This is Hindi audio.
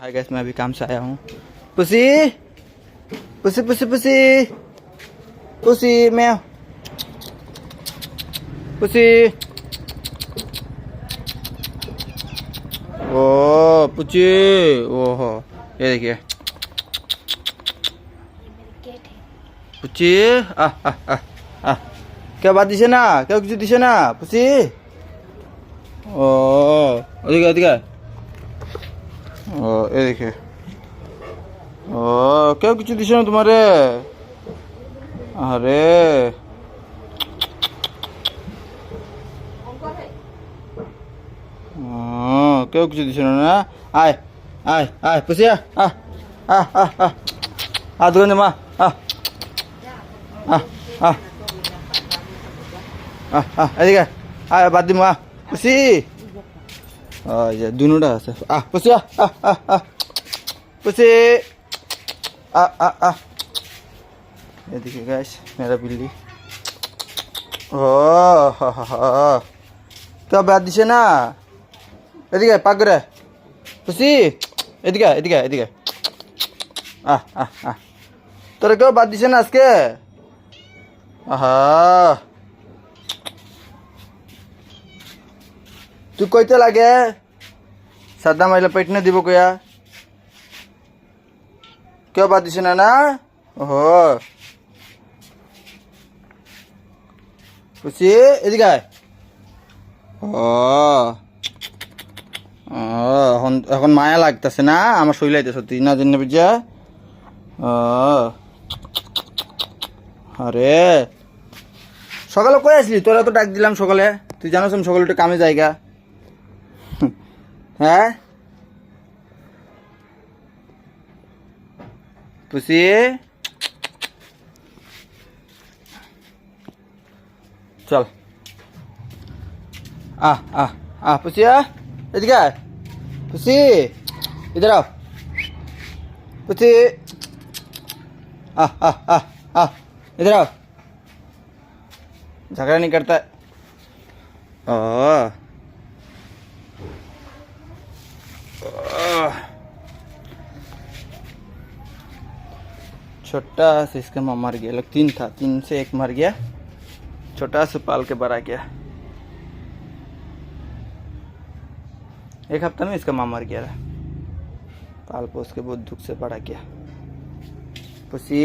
हाय गाइस, मैं अभी काम से आया हूँ। Pussy pussy pussy pussy pussy मैं पुसी। ओ पुची, ओहो ये देखिए पुची। आ आ आ आ क्या बात दिसे ना, क्या कुछ दिसे ना पुसी। ओ ओदिके ओदिके, ओ ये देखिए। ओ क्या कुछ दिसे ना तुम्हारे। अरे क्या कुछ दिसे ना। आय आय आय पुसी, आ आ आ आ आ दुकान मा आ आ आ आ एदिके आय बात दिम आ पुसी। ये दोनों আছে आ पुसी, आ आ आ आ पुसी, आ आ आ। ये देखिए गाइस मेरा बिल्ली। ओ हा हा हा क्या बात दिसे ना। এদিকে পাক করে পুষি, এদিকে এদিকে এদিকে। আহ আহ আহ তোরা কেউ বাদ দিছে না আজকে। আহা তুই কইতে লাগে সাদা মাইলা পেট না দিব কয়া। কেউ বাদ দিছে না না। ওহো পুষি এদিকে আয়। ও এখন এখন মায়া লাগতেছে না আমার শরীর আইতেছে তুই না জন্য বুঝা। আরে সকালে কই আসলি, তোরা তো ডাক দিলাম সকালে, তুই জানোস আমি সকালে একটু কামে যাইগা। হ্যাঁ পুষি চল। আহ আহ আহ পুষি, এদিকে আয় पुसी, इधर आओ पुसी। आ आ आ आ इधर आओ, झगड़ा नहीं करता। ओ छोटा सा इसका माँ मर गया, लोग तीन था, तीन से एक मर गया, छोटा सा पाल के बड़ा गया। एक हफ्ता में इसका माँ मर गया, पाल पोस के बहुत दुख से बड़ा किया। पुसी